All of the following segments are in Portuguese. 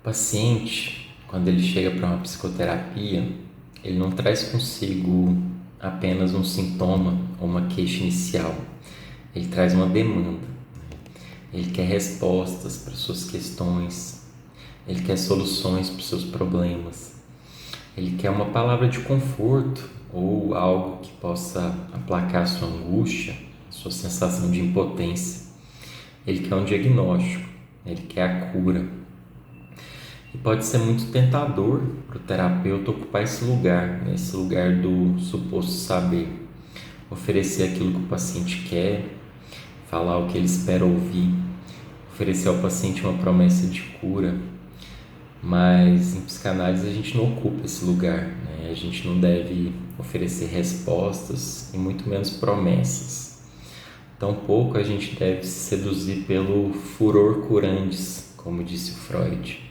O paciente, quando ele chega para uma psicoterapia, ele não traz consigo apenas um sintoma ou uma queixa inicial. Ele traz uma demanda. Ele quer respostas para suas questões. Ele quer soluções para os seus problemas. Ele quer uma palavra de conforto ou algo que possa aplacar a sua angústia, a sua sensação de impotência. Ele quer um diagnóstico. Ele quer a cura. E pode ser muito tentador para o terapeuta ocupar esse lugar, né? Esse lugar do suposto saber, oferecer aquilo que o paciente quer, falar o que ele espera ouvir, oferecer ao paciente uma promessa de cura. Mas em psicanálise a gente não ocupa esse lugar, né? A gente não deve oferecer respostas e muito menos promessas. Tampouco a gente deve se seduzir pelo furor curandes, como disse o Freud.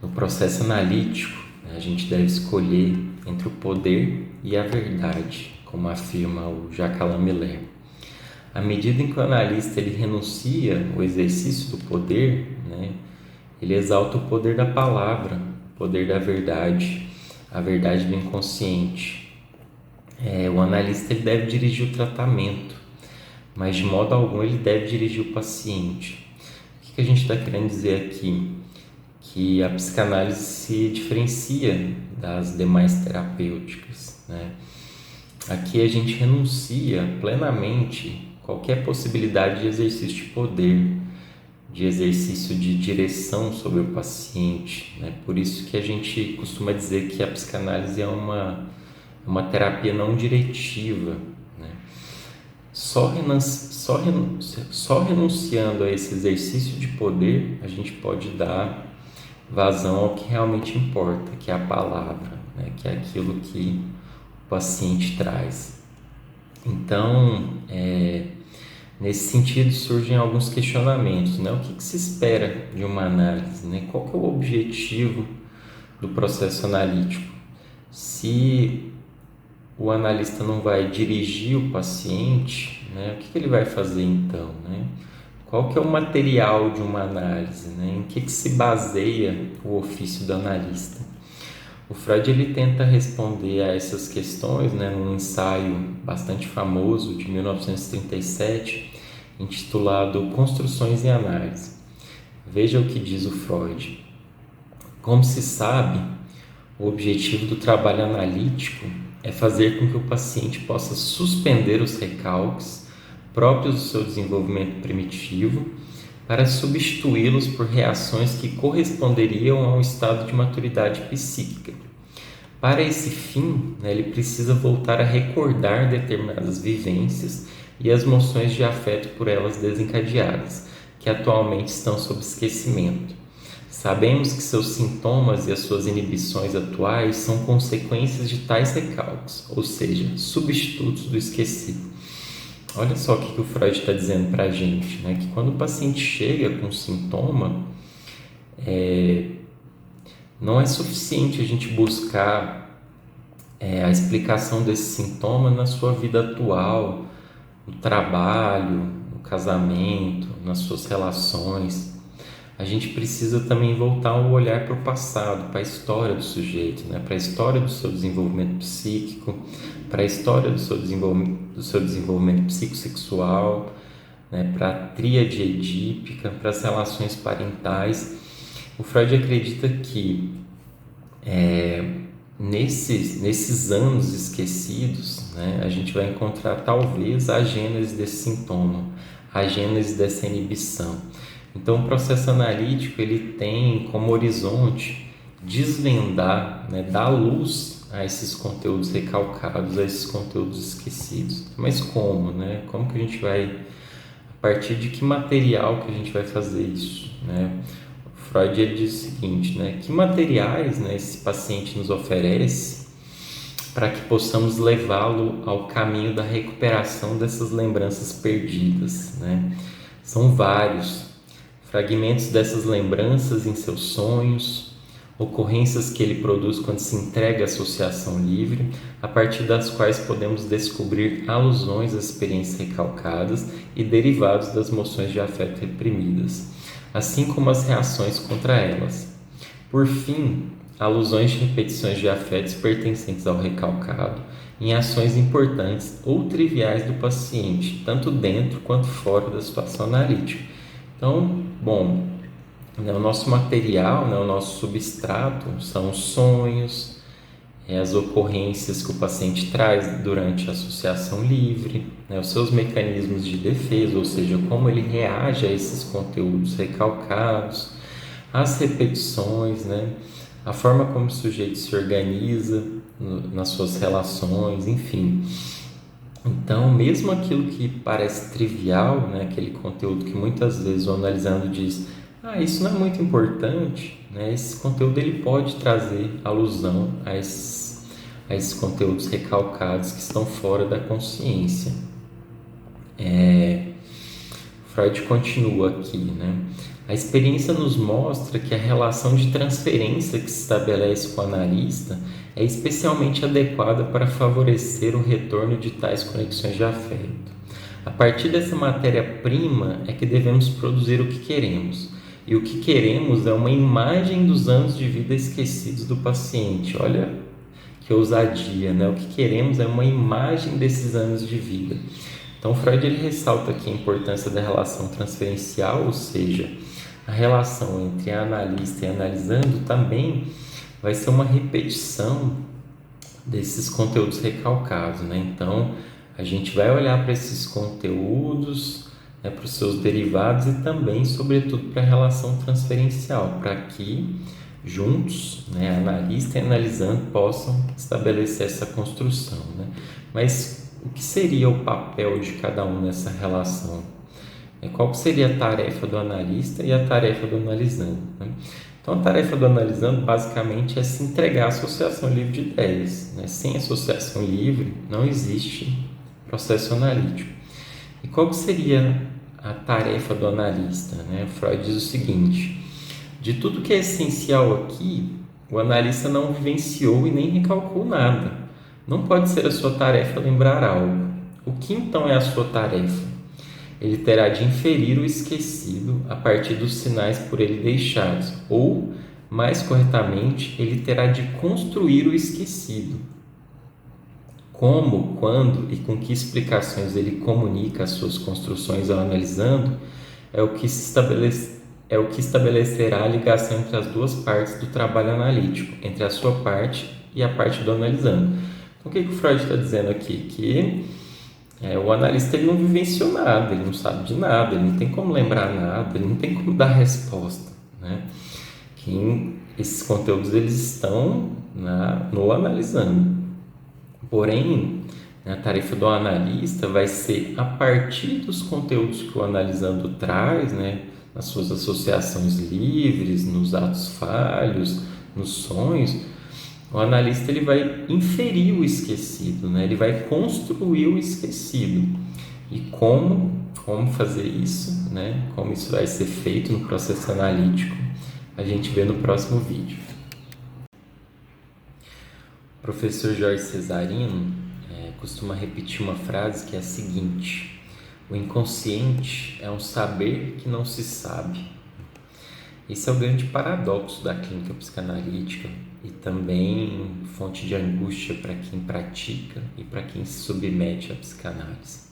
No processo analítico, a gente deve escolher entre o poder e a verdade, como afirma o Jacques Alain Miller. À medida em que o analista ele renuncia ao exercício do poder, né, ele exalta o poder da palavra, o poder da verdade, a verdade do inconsciente. O analista ele deve dirigir o tratamento, mas de modo algum ele deve dirigir o paciente. O que a gente está querendo dizer aqui? Que a psicanálise se diferencia das demais terapêuticas, né? Aqui a gente renuncia plenamente qualquer possibilidade de exercício de poder, de exercício de direção sobre o paciente, né? Por isso que a gente costuma dizer que a psicanálise é uma terapia não diretiva, né? Só renunciando a esse exercício de poder, a gente pode dar vazão ao que realmente importa, que é a palavra, né? Que é aquilo que o paciente traz. Então, nesse sentido surgem alguns questionamentos, né? O que se espera de uma análise, né? Qual que é o objetivo do processo analítico? Se o analista não vai dirigir o paciente, né? O que ele vai fazer então, né? Qual que é o material de uma análise, né? Em que se baseia o ofício do analista? O Freud ele tenta responder a essas questões, né, num ensaio bastante famoso de 1937, intitulado Construções em Análise. Veja o que diz o Freud. Como se sabe, o objetivo do trabalho analítico é fazer com que o paciente possa suspender os recalques próprios do seu desenvolvimento primitivo para substituí-los por reações que corresponderiam a um estado de maturidade psíquica. Para esse fim, ele precisa voltar a recordar determinadas vivências e as moções de afeto por elas desencadeadas, que atualmente estão sob esquecimento. Sabemos que seus sintomas e as suas inibições atuais são consequências de tais recalques, ou seja, substitutos do esquecido. Olha só o que o Freud está dizendo para a gente, né? Que quando o paciente chega com sintoma, não é suficiente a gente buscar a explicação desse sintoma na sua vida atual, no trabalho, no casamento, nas suas relações. A gente precisa também voltar o olhar para o passado, para a história do sujeito, né? Para a história do seu desenvolvimento psíquico, para a história do seu desenvolvimento psicossexual, né? Para a tríade edípica, para as relações parentais. O Freud acredita que nesses anos esquecidos, né, a gente vai encontrar talvez a gênese desse sintoma, a gênese dessa inibição. Então, o processo analítico ele tem como horizonte desvendar, né, dar luz a esses conteúdos recalcados, a esses conteúdos esquecidos. Mas como, né? Como que a gente vai, a partir de que material que a gente vai fazer isso, né? O Freud ele diz o seguinte, né? Que materiais, né, esse paciente nos oferece para que possamos levá-lo ao caminho da recuperação dessas lembranças perdidas, né? São vários fragmentos dessas lembranças em seus sonhos, ocorrências que ele produz quando se entrega à associação livre, a partir das quais podemos descobrir alusões às experiências recalcadas e derivados das emoções de afeto reprimidas. assim como as reações contra elas. Por fim, alusões de repetições de afetos pertencentes ao recalcado em ações importantes ou triviais do paciente, tanto dentro quanto fora da situação analítica. Então, bom, o nosso material, o nosso substrato são os sonhos, as ocorrências que o paciente traz durante a associação livre, os seus mecanismos de defesa, ou seja, como ele reage a esses conteúdos recalcados, as repetições, a forma como o sujeito se organiza nas suas relações, enfim. Então, mesmo aquilo que parece trivial, aquele conteúdo que muitas vezes o analisando diz: isso não é muito importante, esse conteúdo ele pode trazer alusão a esses conteúdos recalcados que estão fora da consciência. Freud continua aqui, A experiência nos mostra que a relação de transferência que se estabelece com o analista é especialmente adequada para favorecer o retorno de tais conexões de afeto. A partir dessa matéria-prima é que devemos produzir o que queremos. E o que queremos é uma imagem dos anos de vida esquecidos do paciente. Olha que ousadia, O que queremos é uma imagem desses anos de vida. Então, Freud ele ressalta aqui a importância da relação transferencial, ou seja, a relação entre a analista e analisando também vai ser uma repetição desses conteúdos recalcados, Então, a gente vai olhar para esses conteúdos, para os seus derivados e também, sobretudo, para a relação transferencial, para que juntos, analista e analisando possam estabelecer essa construção, Mas o que seria o papel de cada um nessa relação? Qual seria a tarefa do analista e a tarefa do analisando? Então, a tarefa do analisando basicamente é se entregar à associação livre de ideias. Sem associação livre não existe processo analítico. E qual seria a tarefa do analista? Freud diz o seguinte: de tudo que é essencial aqui, o analista não vivenciou e nem recalcou nada. Não pode ser a sua tarefa lembrar algo. O que então é a sua tarefa? Ele terá de inferir o esquecido a partir dos sinais por ele deixados, ou, mais corretamente, ele terá de construir o esquecido. Como, quando e com que explicações ele comunica as suas construções ao analisando é o que estabelecerá a ligação entre as duas partes do trabalho analítico, entre a sua parte e a parte do analisando. Então, o que o Freud está dizendo aqui? Que o analista ele não vivenciou nada, ele não sabe de nada, ele não tem como lembrar nada, ele não tem como dar resposta, Que esses conteúdos eles estão no analisando. Porém, a tarefa do analista vai ser, a partir dos conteúdos que o analisando traz, nas suas associações livres, nos atos falhos, nos sonhos, o analista ele vai inferir o esquecido, ele vai construir o esquecido. E como fazer isso, como isso vai ser feito no processo analítico, a gente vê no próximo vídeo. O professor Jorge Cesarino costuma repetir uma frase que é a seguinte: o inconsciente é um saber que não se sabe. Esse é o grande paradoxo da clínica psicanalítica e também fonte de angústia para quem pratica e para quem se submete à psicanálise.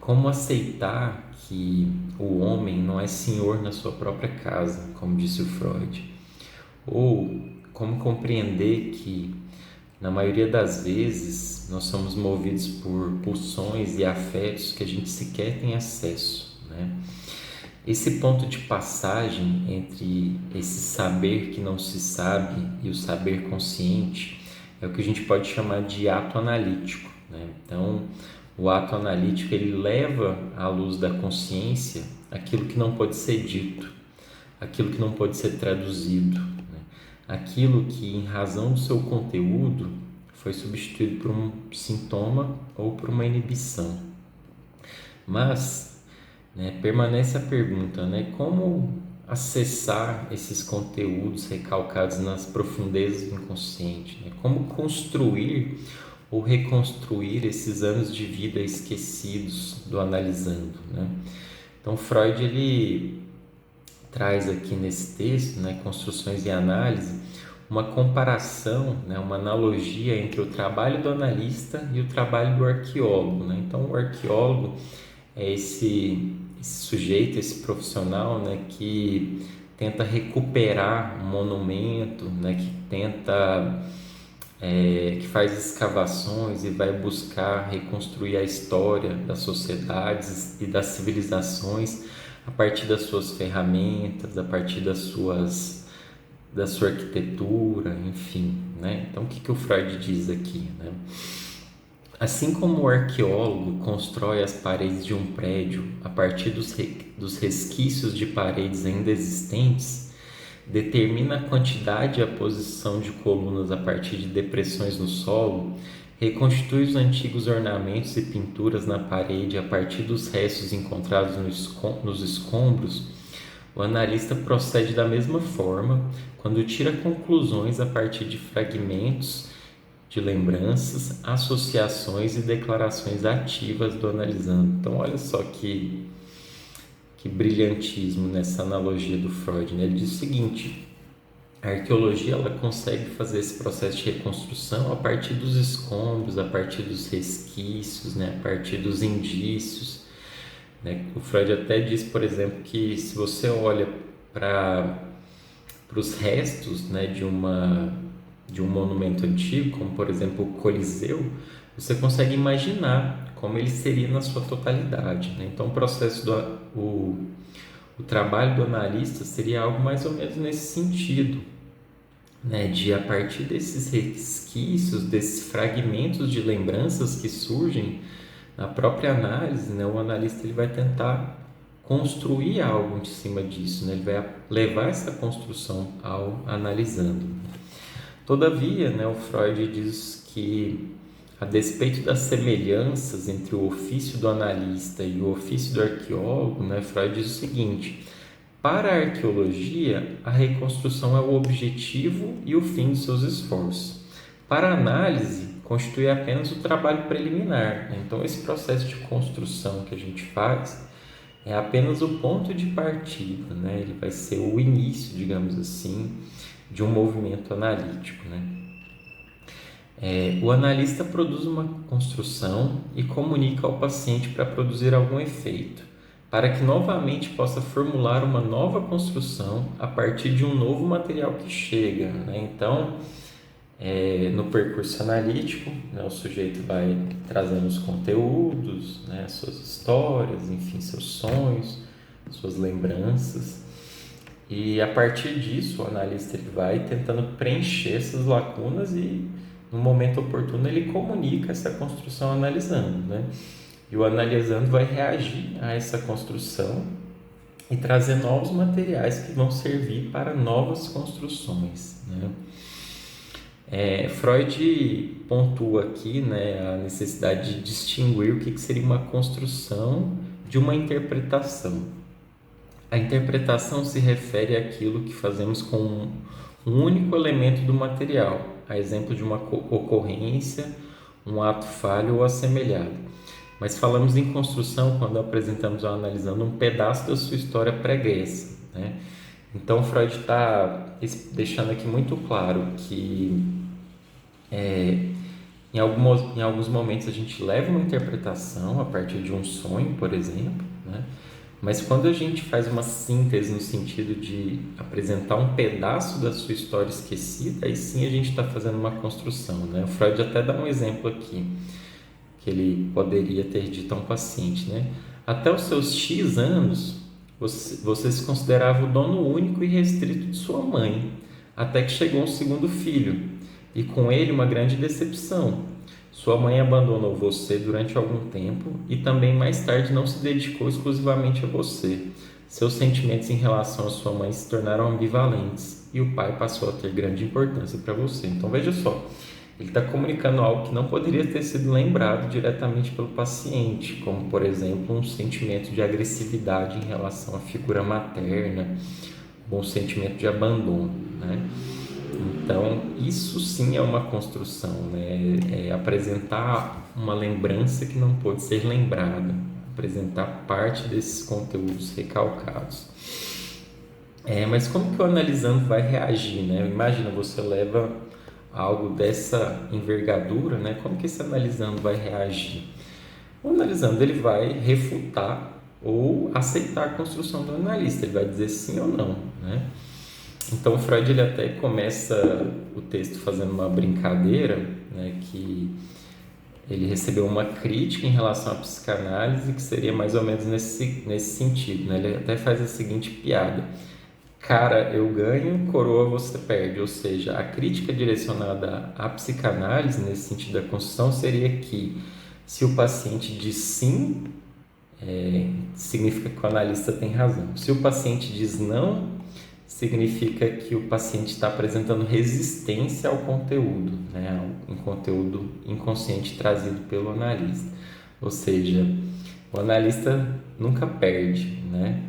Como aceitar que o homem não é senhor na sua própria casa, como disse o Freud? Ou como compreender que, na maioria das vezes, nós somos movidos por pulsões e afetos que a gente sequer tem acesso, Esse ponto de passagem entre esse saber que não se sabe e o saber consciente é o que a gente pode chamar de ato analítico, Então, o ato analítico ele leva à luz da consciência aquilo que não pode ser dito, aquilo que não pode ser traduzido, aquilo que, em razão do seu conteúdo, foi substituído por um sintoma ou por uma inibição. Mas permanece a pergunta, como acessar esses conteúdos recalcados nas profundezas do inconsciente, como construir ou reconstruir esses anos de vida esquecidos do analisando, Então, Freud ele traz aqui nesse texto, né, Construções e Análise, uma comparação, né, uma analogia entre o trabalho do analista e o trabalho do arqueólogo, né? Então, o arqueólogo é esse sujeito, esse profissional, né, que tenta recuperar um monumento, né, que faz escavações e vai buscar reconstruir a história das sociedades e das civilizações a partir das suas ferramentas, a partir da sua arquitetura, enfim, né? Então, o que o Freud diz aqui, né? Assim como o arqueólogo constrói as paredes de um prédio a partir dos resquícios de paredes ainda existentes, determina a quantidade e a posição de colunas a partir de depressões no solo, reconstitui os antigos ornamentos e pinturas na parede a partir dos restos encontrados nos escombros, o analista procede da mesma forma quando tira conclusões a partir de fragmentos de lembranças, associações e declarações ativas do analisando. Então, olha só que brilhantismo nessa analogia do Freud, né? Ele diz o seguinte: a arqueologia ela consegue fazer esse processo de reconstrução a partir dos escombros, a partir dos resquícios, né? A partir dos indícios, né? O Freud até diz, por exemplo, que se você olha para os restos, né, de um monumento antigo, como por exemplo o Coliseu, você consegue imaginar como ele seria na sua totalidade, né? Então o trabalho do analista seria algo mais ou menos nesse sentido, né? De a partir desses resquícios, desses fragmentos de lembranças que surgem na própria análise, né? O analista ele vai tentar construir algo em cima disso, né? Ele vai levar essa construção ao analisando. Todavia, né, o Freud diz que, a despeito das semelhanças entre o ofício do analista e o ofício do arqueólogo, né, Freud diz o seguinte: para a arqueologia, a reconstrução é o objetivo e o fim dos seus esforços. Para a análise, constitui apenas o trabalho preliminar. Então, esse processo de construção que a gente faz é apenas o ponto de partida, né? Ele vai ser o início, digamos assim, de um movimento analítico, né? O analista produz uma construção e comunica ao paciente para produzir algum efeito, para que novamente possa formular uma nova construção a partir de um novo material que chega, né? Então, no percurso analítico, né, o sujeito vai trazendo os conteúdos, né, as suas histórias, enfim, seus sonhos, suas lembranças, e a partir disso o analista ele vai tentando preencher essas lacunas e no momento oportuno ele comunica essa construção analisando, né? E o analisando vai reagir a essa construção e trazer novos materiais que vão servir para novas construções, né? Freud pontua aqui, né, a necessidade de distinguir o que seria uma construção de uma interpretação. A interpretação se refere àquilo que fazemos com um único elemento do material, a exemplo de uma ocorrência, um ato falho ou assemelhado. Mas falamos em construção quando apresentamos ou analisando um pedaço da sua história pregressa, né? Então Freud está deixando aqui muito claro que em alguns momentos a gente leva uma interpretação a partir de um sonho, por exemplo, né? Mas quando a gente faz uma síntese no sentido de apresentar um pedaço da sua história esquecida, aí sim a gente está fazendo uma construção, né? O Freud até dá um exemplo aqui, que ele poderia ter dito a um paciente, né? Até os seus X anos, você se considerava o dono único e restrito de sua mãe, até que chegou um segundo filho, e com ele uma grande decepção. Sua mãe abandonou você durante algum tempo e também mais tarde não se dedicou exclusivamente a você. Seus sentimentos em relação à sua mãe se tornaram ambivalentes e o pai passou a ter grande importância para você. Então veja só, ele está comunicando algo que não poderia ter sido lembrado diretamente pelo paciente, como por exemplo um sentimento de agressividade em relação à figura materna, ou um sentimento de abandono, né? Então, isso sim é uma construção, né? É apresentar uma lembrança que não pode ser lembrada, apresentar parte desses conteúdos recalcados. Mas como que o analisando vai reagir, né? Imagina, você leva algo dessa envergadura, né? Como que esse analisando vai reagir? O analisando ele vai refutar ou aceitar a construção do analista, ele vai dizer sim ou não, né? Então Freud ele até começa o texto fazendo uma brincadeira, né, que ele recebeu uma crítica em relação à psicanálise que seria mais ou menos nesse sentido, né? Ele até faz a seguinte piada: cara, eu ganho, coroa, você perde. Ou seja, a crítica direcionada à psicanálise, nesse sentido da construção, seria que se o paciente diz sim, significa que o analista tem razão. Se o paciente diz não, significa que o paciente está apresentando resistência ao conteúdo, né? Ao conteúdo inconsciente trazido pelo analista. Ou seja, o analista nunca perde, né?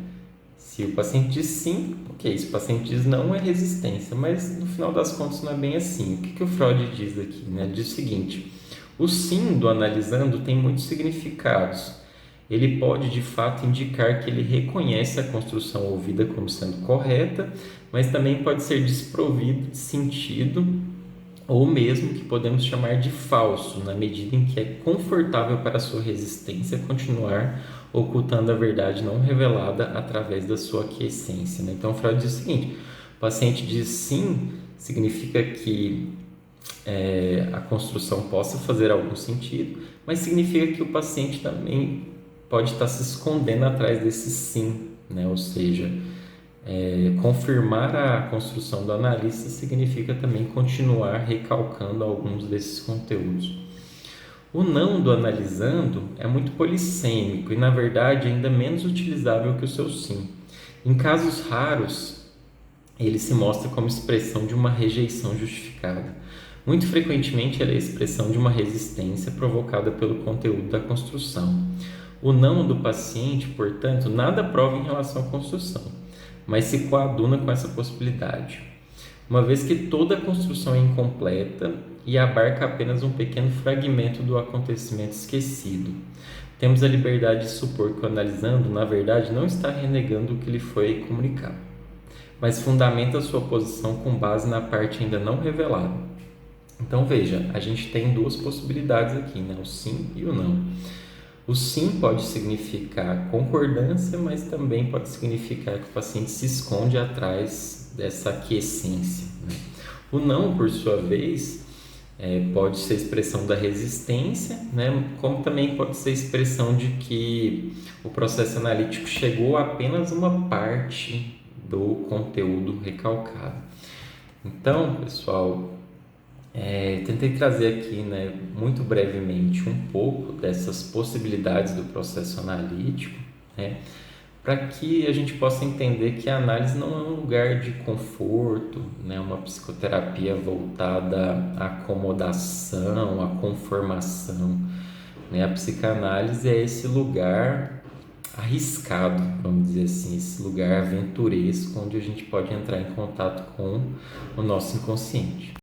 Se o paciente diz sim, ok. Se o paciente diz não, é resistência. Mas no final das contas não é bem assim. O que o Freud diz aqui, né? Ele diz o seguinte: o sim do analisando tem muitos significados. Ele pode de fato indicar que ele reconhece a construção ouvida como sendo correta, mas também pode ser desprovido de sentido, ou mesmo que podemos chamar de falso, na medida em que é confortável para a sua resistência continuar ocultando a verdade não revelada através da sua aquiescência, né? Então Freud diz o seguinte: o paciente diz sim, significa que a construção possa fazer algum sentido, mas significa que o paciente também pode estar se escondendo atrás desse sim, né? Ou seja, confirmar a construção do analista significa também continuar recalcando alguns desses conteúdos. O não do analisando é muito polissêmico e, na verdade, ainda menos utilizável que o seu sim. Em casos raros, ele se mostra como expressão de uma rejeição justificada. Muito frequentemente, ele é a expressão de uma resistência provocada pelo conteúdo da construção. O não do paciente, portanto, nada prova em relação à construção, mas se coaduna com essa possibilidade, uma vez que toda a construção é incompleta e abarca apenas um pequeno fragmento do acontecimento esquecido. Temos a liberdade de supor que o analisando, na verdade, não está renegando o que lhe foi comunicado, mas fundamenta sua posição com base na parte ainda não revelada. Então veja, a gente tem duas possibilidades aqui, né? O sim e o não. O sim pode significar concordância, mas também pode significar que o paciente se esconde atrás dessa aquiescência, né? O não, por sua vez, pode ser expressão da resistência, né? Como também pode ser expressão de que o processo analítico chegou a apenas uma parte do conteúdo recalcado. Então, pessoal, tentei trazer aqui, né, muito brevemente um pouco dessas possibilidades do processo analítico, né, para que a gente possa entender que a análise não é um lugar de conforto, né, uma psicoterapia voltada à acomodação, à conformação, né. A psicanálise é esse lugar arriscado, vamos dizer assim, esse lugar aventuresco onde a gente pode entrar em contato com o nosso inconsciente.